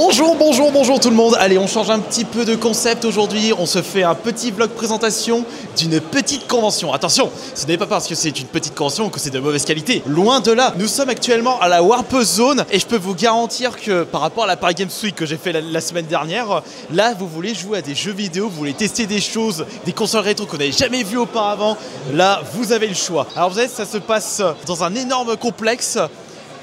Bonjour tout le monde. Allez, on change un petit peu de concept aujourd'hui. On se fait un petit vlog présentation d'une petite convention. Attention, ce n'est pas parce que c'est une petite convention que c'est de mauvaise qualité. Loin de là. Nous sommes actuellement à la Warp Zone et je peux vous garantir que par rapport à la Paris Games Week que j'ai fait la semaine dernière, là, vous voulez jouer à des jeux vidéo, vous voulez tester des choses, des consoles rétro qu'on n'avait jamais vues auparavant. Là, vous avez le choix. Alors vous savez, ça se passe dans un énorme complexe.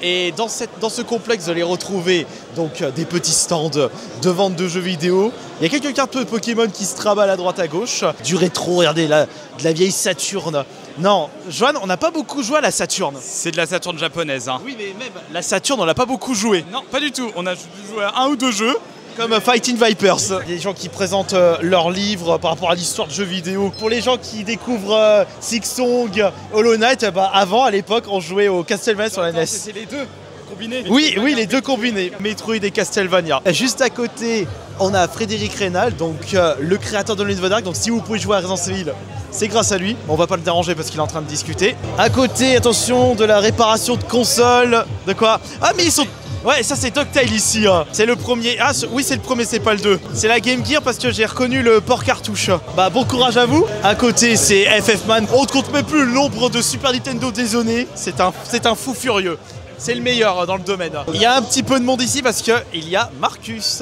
Et dans ce complexe, vous allez retrouver donc des petits stands de vente de jeux vidéo. Il y a quelques cartes de Pokémon qui se traballent à droite à gauche. Du rétro, regardez, de la vieille Saturn. Non, Johan, on n'a pas beaucoup joué à la Saturn. C'est de la Saturn japonaise. Hein. Oui, mais même la Saturn, on n'a pas beaucoup joué. Non, pas du tout. On a joué à 1 ou 2 jeux. Comme Fighting Vipers. Des gens qui présentent leurs livres par rapport à l'histoire de jeux vidéo. Pour les gens qui découvrent Silksong, Hollow Knight, avant, à l'époque, on jouait au Castlevania sur la NES. C'était les deux combinés. Oui, les deux combinés. Metroid et Castlevania. Et juste à côté, on a Frédéric Reynal, donc le créateur de Alone in the Dark. Donc si vous pouvez jouer à Resident Evil, c'est grâce à lui. On va pas le déranger parce qu'il est en train de discuter. À côté, attention, de la réparation de consoles. De quoi? Ah, mais ils sont... Ouais, ça c'est DuckTales ici, hein. C'est le premier. Ah oui, c'est le premier, c'est pas le 2. C'est la Game Gear parce que j'ai reconnu le port cartouche. Bah bon courage à vous. À côté, c'est FF Man. On ne compte même plus le nombre de Super Nintendo dézonés. C'est un fou furieux. C'est le meilleur dans le domaine. Il y a un petit peu de monde ici parce que il y a Marcus.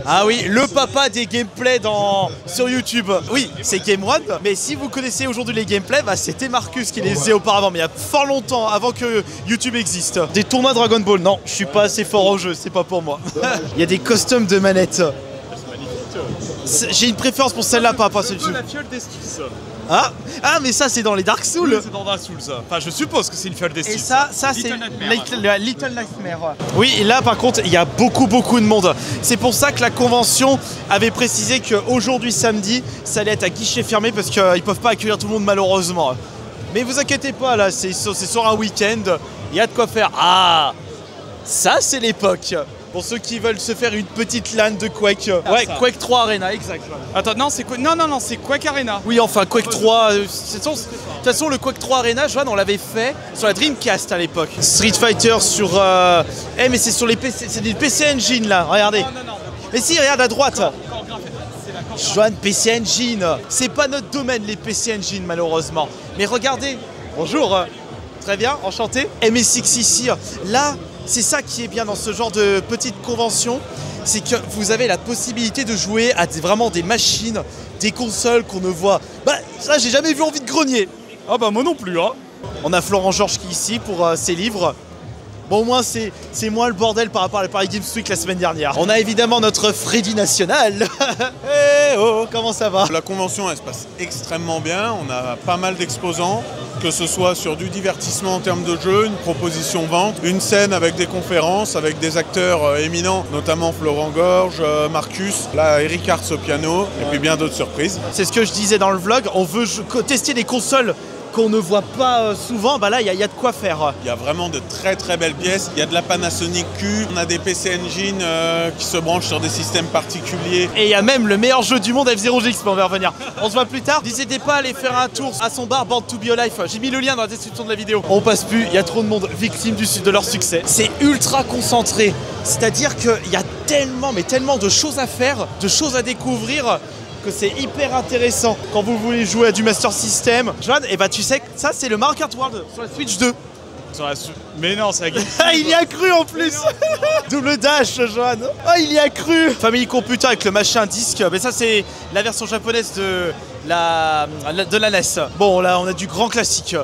Ah oui, le papa des gameplays sur YouTube. Oui, c'est Game One, mais si vous connaissez aujourd'hui les gameplays, bah, c'était Marcus qui les faisait auparavant, mais il y a fort longtemps, avant que YouTube existe. Des tournois Dragon Ball, non, je suis pas assez fort au jeu, c'est pas pour moi. Il y a des customs de manettes. J'ai une préférence pour celle-là, pas celle-ci. La fiole d'esquisse. Ah, mais ça c'est dans les Dark Souls. Oui, c'est dans Dark Souls ça. Enfin, je suppose que c'est une fiole d'esquisse. Et ça c'est Little Nightmare. Oui, et là par contre, il y a beaucoup de monde. C'est pour ça que la convention avait précisé qu'aujourd'hui samedi, ça allait être à guichet fermé parce qu'ils peuvent pas accueillir tout le monde malheureusement. Mais vous inquiétez pas, là, c'est sur un week-end, il y a de quoi faire. Ah, ça c'est l'époque. Pour ceux qui veulent se faire une petite LAN de Quake. Ouais, ça. Quake 3 Arena, exact. Attends, non, c'est quoi? Non, c'est Quake Arena. Oui, enfin, Quake 3. De toute façon, le Quake 3 Arena, Joanne, on l'avait fait sur la Dreamcast à l'époque. Street Fighter sur. mais c'est sur les PC. C'est des PC Engine là, regardez. Non. Mais si, regarde à droite. Joanne, PC Engine. C'est pas notre domaine, les PC Engine, malheureusement. Mais regardez. Bonjour. Très bien, enchanté. MSX ici. Là. C'est ça qui est bien dans ce genre de petite convention, c'est que vous avez la possibilité de jouer à vraiment des machines, des consoles qu'on ne voit. Bah ça j'ai jamais vu en vide-grenier. Ah bah moi non plus hein. On a Florent Georges qui est ici pour ses livres. Bon au moins c'est moins le bordel par rapport à la Paris Games Week la semaine dernière. On a évidemment notre Freddy National. Hey oh, comment ça va? La convention elle se passe extrêmement bien, on a pas mal d'exposants, que ce soit sur du divertissement en termes de jeu, une proposition vente, une scène avec des conférences, avec des acteurs éminents, notamment Florent Georges, Marcus, là Eric Hartz au piano, et puis bien d'autres surprises. C'est ce que je disais dans le vlog, on veut tester des consoles qu'on ne voit pas souvent, bah là il y a de quoi faire. Il y a vraiment de très belles pièces, il y a de la Panasonic Q, on a des PC Engine qui se branchent sur des systèmes particuliers. Et il y a même le meilleur jeu du monde F-Zero GX, mais on va revenir. On se voit plus tard, n'hésitez pas à aller faire un tour à son bar Born to Be Alive, j'ai mis le lien dans la description de la vidéo. On passe plus, il y a trop de monde victime de leur succès. C'est ultra concentré, c'est-à-dire qu'il y a tellement de choses à faire, de choses à découvrir, que c'est hyper intéressant quand vous voulez jouer à du Master System. Joanne, et bah tu sais que ça c'est le Mario Kart World sur la Switch 2. Mais non, c'est la Game. Ah, il y a cru en plus. Double dash, Joanne. Ah, il y a cru. Family Computer avec le machin disque. Mais ça c'est la version japonaise de la NES. Bon là on a du grand classique.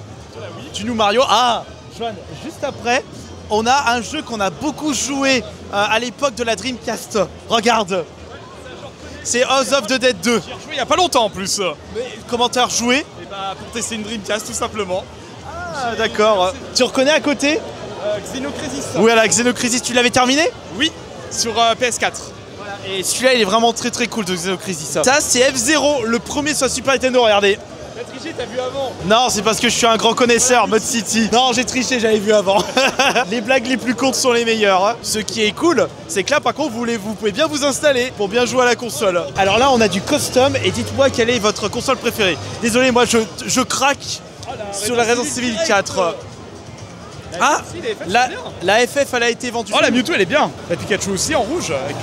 Du New Mario. Ah, Joanne, juste après, on a un jeu qu'on a beaucoup joué à l'époque de la Dreamcast. Regarde. C'est House of the Dead 2. J'ai rejoué il y a pas longtemps en plus. Mais comment t'as rejoué? Et bah pour tester une Dreamcast tout simplement. Ah d'accord. Tu reconnais à côté Xenocrisis. Oui, la Xenocrisis, tu l'avais terminé? Oui, sur PS4. Voilà. Et celui-là il est vraiment très cool de Xenocrisis. Ça c'est F-Zero, le premier sur Super Nintendo, regardez. T'as triché, t'as vu avant? Non, c'est parce que je suis un grand connaisseur, Mode City. Non, j'ai triché, j'avais vu avant. Les blagues les plus courtes sont les meilleures. Hein. Ce qui est cool, c'est que là, par contre, vous pouvez bien vous installer pour bien jouer à la console. Alors là, on a du custom et dites-moi quelle est votre console préférée. Désolé, moi, je craque sur la Resident Evil 4. Ah, Si, les FF, la, c'est bien. la FF elle a été vendue. Oh, la Mewtwo elle est bien. La Pikachu aussi en rouge. Avec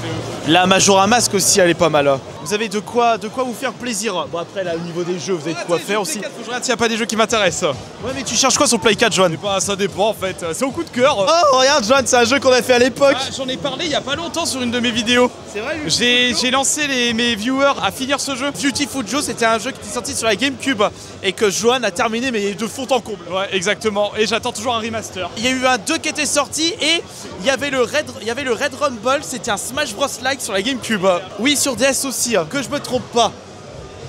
le... La Majora Mask aussi elle est pas mal. Vous avez de quoi vous faire plaisir. Bon après là au niveau des jeux vous avez de quoi faire aussi. Faut que je regarde s'il n'y a pas des jeux qui m'intéressent. Ouais mais tu cherches quoi sur Play 4 Joanne? Ça dépend en fait. C'est au coup de cœur. Oh regarde Joanne, c'est un jeu qu'on a fait à l'époque. Ah, j'en ai parlé il y a pas longtemps sur une de mes vidéos. C'est vrai lui. J'ai lancé mes viewers à finir ce jeu. Beautiful Joe c'était un jeu qui était sorti sur la GameCube et que Joanne a terminé mais de fond en comble. Ouais exactement. Et j'attends toujours un remaster. Il y a eu un 2 qui était sorti et il y avait le Red Rumble, c'était un Smash Bros like sur la GameCube. Oui sur DS aussi, que je me trompe pas.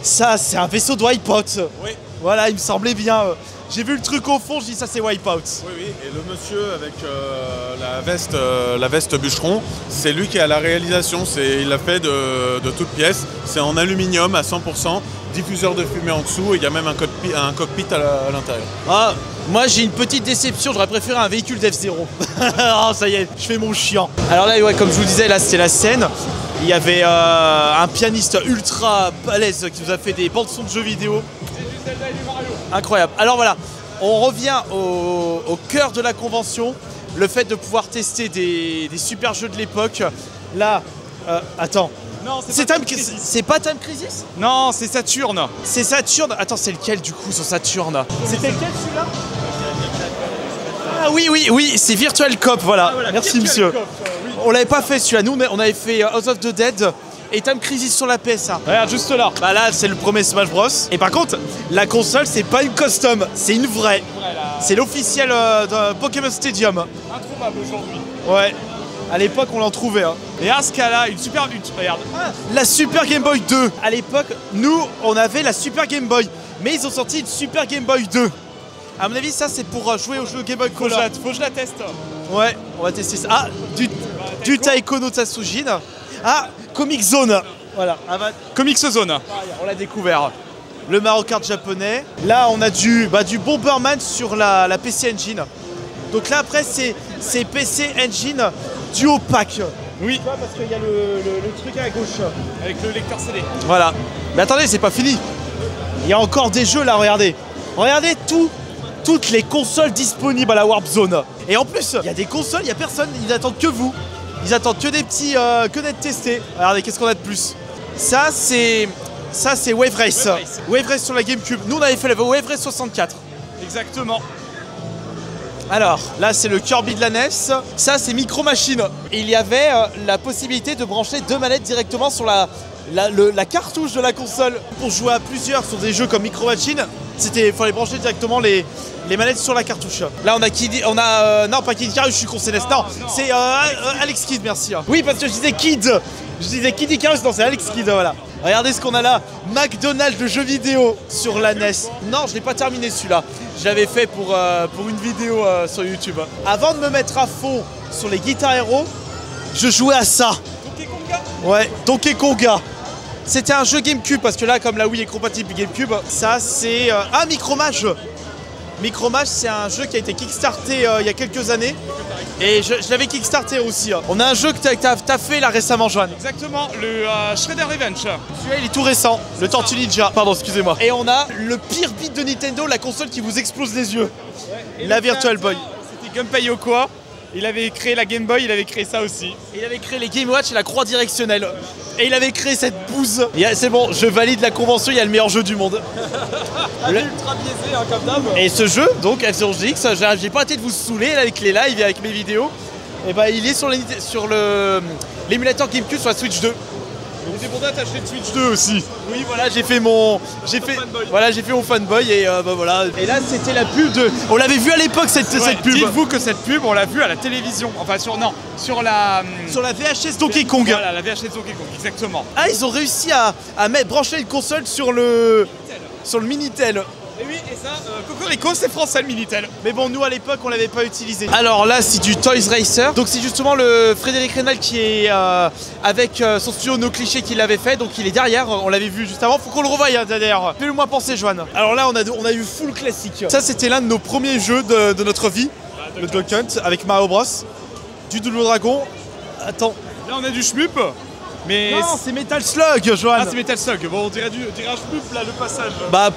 Ça c'est un vaisseau de Wipeout. Oui. Voilà, il me semblait bien. J'ai vu le truc au fond, je dis ça c'est Wipeout. Oui, et le monsieur avec la veste bûcheron, c'est lui qui a la réalisation, il l'a fait de toutes pièces, c'est en aluminium à 100%, diffuseur de fumée en dessous et il y a même un cockpit à l'intérieur. Ah, moi j'ai une petite déception, j'aurais préféré un véhicule d'F0. Oh ça y est, je fais mon chiant. Alors là, ouais, comme je vous disais, là c'était la scène. Il y avait un pianiste ultra balèze qui nous a fait des bandes son de jeux vidéo. Incroyable. Alors voilà, on revient au cœur de la convention, le fait de pouvoir tester des super jeux de l'époque. Là, attends. Non, c'est pas Time Crisis? Non, c'est Saturne. C'est Saturne. Attends, c'est lequel du coup sur Saturne? C'était lequel celui-là? Ah oui, c'est Virtual Cop, voilà. Ah, voilà. Merci monsieur. On l'avait pas fait celui-là, nous, mais on avait fait House of the Dead et Time Crisis sur la PSA. Regarde, juste là. Bah là, c'est le premier Smash Bros. Et par contre, la console, c'est pas une custom, c'est une vraie. C'est l'officiel de Pokémon Stadium. Introuvable aujourd'hui. Ouais. À l'époque, on l'en trouvait. Hein. Et à ce cas-là, une super lutte. Regarde. La Super Game Boy 2. À l'époque, nous, on avait la Super Game Boy. Mais ils ont sorti une Super Game Boy 2. À mon avis, ça, c'est pour jouer au jeu Game Boy Color. Faut que je la teste. Ouais, on va tester ça. Ah, du Taiko no Tatsujin. Ah, Comic Zone. Voilà. Comics Zone. On l'a découvert. Le Mario Kart japonais. Là, on a du Bomberman sur la PC Engine. Donc là, après, c'est PC Engine Duo Pack. Oui. Tu vois, parce qu'il y a le truc à la gauche. Avec le lecteur CD. Voilà. Mais attendez, c'est pas fini. Il y a encore des jeux là, regardez. Regardez toutes les consoles disponibles à la Warp Zone. Et en plus, il y a des consoles, il n'y a personne, ils attendent que vous. Ils attendent que des petits, que d'être testés. Regardez, qu'est-ce qu'on a de plus? Ça, c'est Wave Race. Wave Race sur la GameCube. Nous, on avait fait le Wave Race 64. Exactement. Alors, là, c'est le Kirby de la NES. Ça, c'est Micro Machine. Et il y avait la possibilité de brancher 2 manettes directement sur la cartouche de la console. Pour jouer à plusieurs sur des jeux comme Micro Machine, il fallait brancher directement les manettes sur la cartouche. Là, non, pas Kid Icarus, je suis con, c'est NES. Non, c'est Alex Kidd, merci. Oui, parce que je disais Kid. Je disais Kid Icarus, non, c'est Alex Kidd, voilà. Regardez ce qu'on a là. McDonald's de jeux vidéo sur la NES. Non, je l'ai pas terminé celui-là. Je l'avais fait pour une vidéo sur YouTube. Avant de me mettre à fond sur les Guitar Hero, je jouais à ça. Donkey Konga. Ouais, Donkey Konga. C'était un jeu GameCube parce que là, comme la Wii est compatible GameCube, ça c'est... Micromage. Micromage, c'est un jeu qui a été kickstarté il y a quelques années. Et je l'avais kickstarté aussi. On a un jeu que t'as fait là récemment, Joanne. Exactement, le Shredder Revenge. Celui-là, il est tout récent, le Tortue Ninja. Pardon, excusez-moi. Et on a le pire beat de Nintendo, la console qui vous explose les yeux. Ouais, la Virtual Boy. C'était Gunpei Yokoi. Il avait créé la Game Boy, il avait créé ça aussi. Et il avait créé les Game Watch et la croix directionnelle. Et il avait créé cette bouse. C'est bon, je valide la convention, il y a le meilleur jeu du monde. Ultra biaisé, hein, comme d'hab. Et ce jeu, donc F0GX, j'ai pas arrêté de vous saouler avec les lives et avec mes vidéos. Et bah il est sur l'émulateur GameCube sur la Switch 2. Et c'est pour ça que t'as acheté le Switch 2 aussi. Oui voilà, j'ai fait mon fanboy et bah voilà. Et là c'était la pub de... On l'avait vu à l'époque cette pub. Dites-vous que cette pub on l'a vue à la télévision. Enfin sur la VHS Donkey Kong. Voilà, la VHS Donkey Kong, exactement. Ah ils ont réussi à brancher une console sur le Minitel. Et oui, et ça, Cocorico, c'est français le Minitel. Mais bon, nous à l'époque, on l'avait pas utilisé. Alors là, c'est du Toys Racer. Donc c'est justement le Frédéric Reynal qui est avec son studio No Cliché qui l'avait fait. Donc il est derrière, on l'avait vu juste avant. Faut qu'on le revoie d'ailleurs. Fais-le-moi penser, Joanne. Alors là, on a eu full classique. Ça, c'était l'un de nos premiers jeux de notre vie. Le Duck Hunt avec Mario Bros. Du Double Dragon. Attends. Là, on a du Shmup. Mais Non, c'est Metal Slug, Johan. ah, c'est Metal Slug. Bon, on dirait un schmup là, le passage. Bah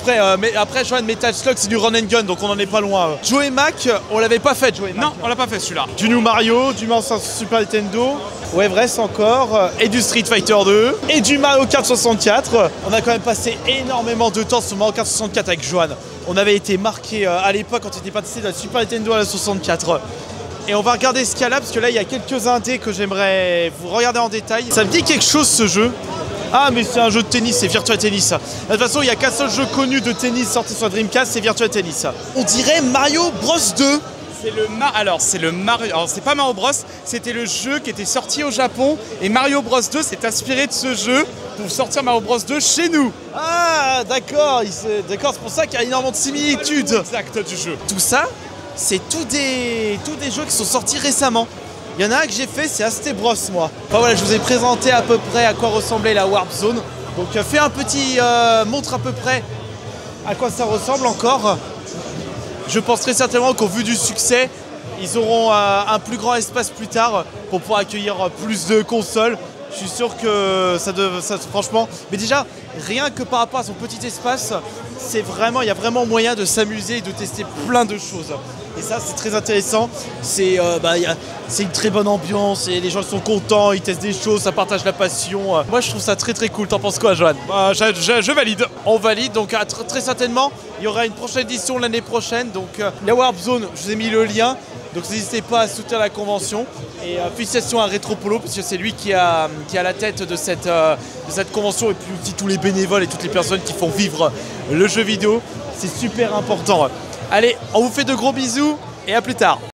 après Johan, Metal Slug c'est du run and gun, donc on en est pas loin. Joe et Mac, on l'avait pas fait, Joe et Mac. Non, on l'a pas fait celui-là. Du New Mario, du Mario Super Nintendo, ouais Everest encore, et du Street Fighter 2, et du Mario Kart 64. On a quand même passé énormément de temps sur Mario Kart 64 avec Johan. On avait été marqué à l'époque quand on était passé de la Super Nintendo à la 64. Et on va regarder ce qu'il y a là, parce que là il y a quelques indés que j'aimerais vous regarder en détail. Ça me dit quelque chose ce jeu. Ah mais c'est un jeu de tennis, c'est Virtua Tennis. De toute façon il n'y a qu'un seul jeu connu de tennis sorti sur Dreamcast, c'est Virtua Tennis. On dirait Mario Bros 2. C'est le Mario. Alors c'est pas Mario Bros, c'était le jeu qui était sorti au Japon et Mario Bros 2 s'est inspiré de ce jeu pour sortir Mario Bros 2 chez nous. Ah d'accord, d'accord, c'est pour ça qu'il y a énormément de similitudes. Exact du jeu. Tout ça, c'est tous des jeux qui sont sortis récemment. Il y en a un que j'ai fait, c'est Aztec Bros moi. Enfin voilà, je vous ai présenté à peu près à quoi ressemblait la Warp Zone. Donc fais un petit montre à peu près à quoi ça ressemble encore. Je pense très certainement qu'au vu du succès, ils auront un plus grand espace plus tard pour pouvoir accueillir plus de consoles. Je suis sûr que ça franchement, mais déjà rien que par rapport à son petit espace, il y a vraiment moyen de s'amuser et de tester plein de choses. Et ça c'est très intéressant. C'est une très bonne ambiance et les gens sont contents, ils testent des choses, ça partage la passion. Moi je trouve ça très très cool. T'en penses quoi, Johan? Je valide. On valide, donc très certainement il y aura une prochaine édition l'année prochaine. Donc la Warp Zone, je vous ai mis le lien. Donc n'hésitez pas à soutenir la convention. Et félicitations à Retropolo parce que c'est lui qui est à la tête de cette convention, et puis aussi tous les bénévoles et toutes les personnes qui font vivre le jeu vidéo. C'est super important. Allez, on vous fait de gros bisous et à plus tard.